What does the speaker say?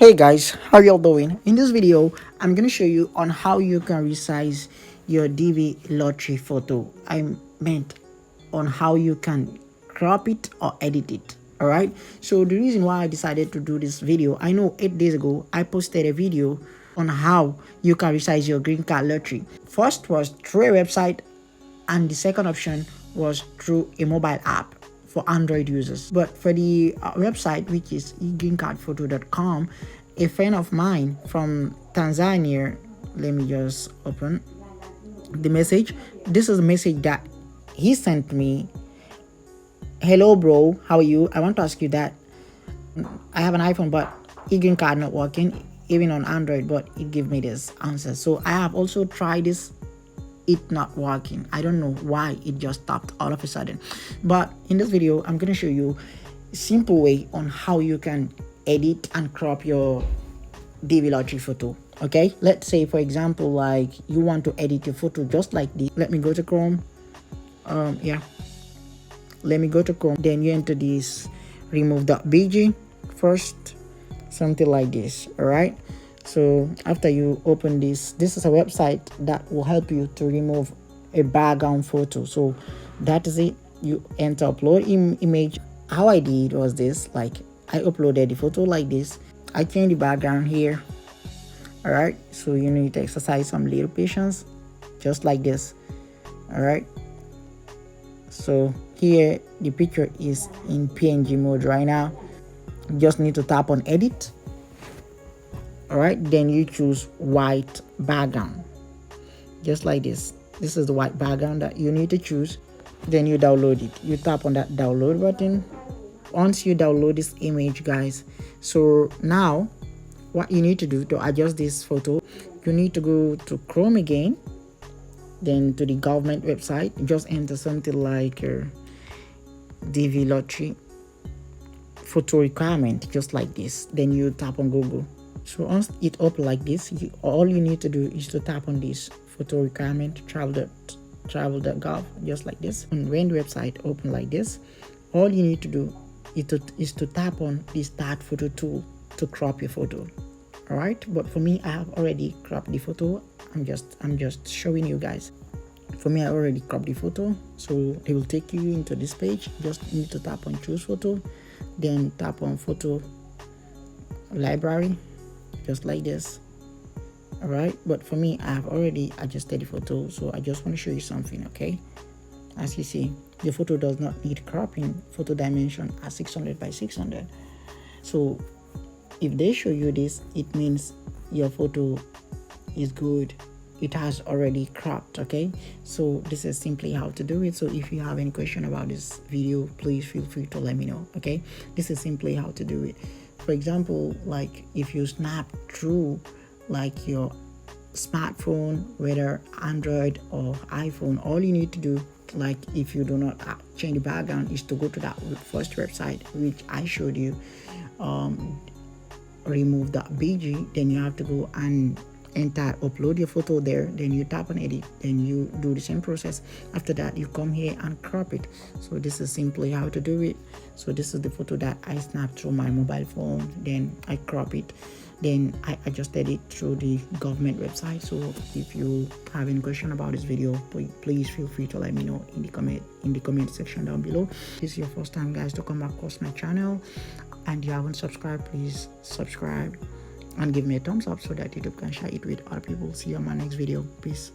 Hey guys, how y'all doing? In this video, I'm gonna show you on how you can resize your DV lottery photo. I meant on how you can crop it or edit it. Alright, so the reason why I decided to do this video, I know 8 days ago I posted a video on how you can resize your green card lottery. First was through a website, and the second option was through a mobile app for Android users. But for the website, which is 𝗓𝗚𝗏𝗡𝗚𝗏𝗏𝗏𝐂𝐚, a friend of mine from Tanzania, let me just open the message. This is a message that he sent me. Hello bro, how are you? I want to ask you that I have an iPhone but green card not working, even on Android, but it gave me this answer. So I have also tried this, it not working. I don't know why it just stopped all of a sudden. But in this video, I'm going to show you a simple way on how you can edit and crop your DV lottery photo. Okay, let's say for example, like you want to edit your photo just like this. Let me go to Chrome. Let me go to Chrome. Then you enter this remove.bg first, something like this. All right, so after you open this is a website that will help you to remove a background photo. So that is it. You enter upload image. How I did was this, like I uploaded the photo like this. I changed the background here. All right, so you need to exercise some little patience, just like this. All right, so here the picture is in PNG mode right now. You just need to tap on edit. All right, then you choose white background, just like this. This is the white background that you need to choose. Then you download it. You tap on that download button. Once you download this image, guys, so now what you need to do to adjust this photo, you need to go to Chrome again, then to the government website. Just enter something like DV lottery photo requirement, just like this. Then you tap on Google. So once it open like this, all you need to do is to tap on this photo requirement travel.gov, just like this. And when the website open like this, all you need to do is to tap on the start photo tool to crop your photo. All right, but for me, I have already cropped the photo. I'm just showing you guys. For me, I already cropped the photo, so it will take you into this page. Just need to tap on choose photo, then tap on photo library, just like this. All right, but for me, I have already adjusted the photo, so I just want to show you something. Okay, as you see, the photo does not need cropping. Photo dimension are 600 by 600. So if they show you this, it means your photo is good. It has already cropped. Okay, so this is simply how to do it. So if you have any question about this video, please feel free to let me know. Okay, this is simply how to do it. For example, like if you snap through like your smartphone, whether Android or iPhone, all you need to do, like if you do not change the background, is to go to that first website which I showed you, remove.bg. Then you have to go and enter, upload your photo there. Then you tap on edit. Then you do the same process. After that, you come here and crop it. So this is simply how to do it. So this is the photo that I snapped through my mobile phone. Then I crop it. Then I adjusted it through the government website. So if you have any question about this video, please feel free to let me know in the comment section down below. If this is your first time, guys, to come across my channel and you haven't subscribed, please subscribe and give me a thumbs up so that YouTube can share it with other people. See you on my next video. Peace.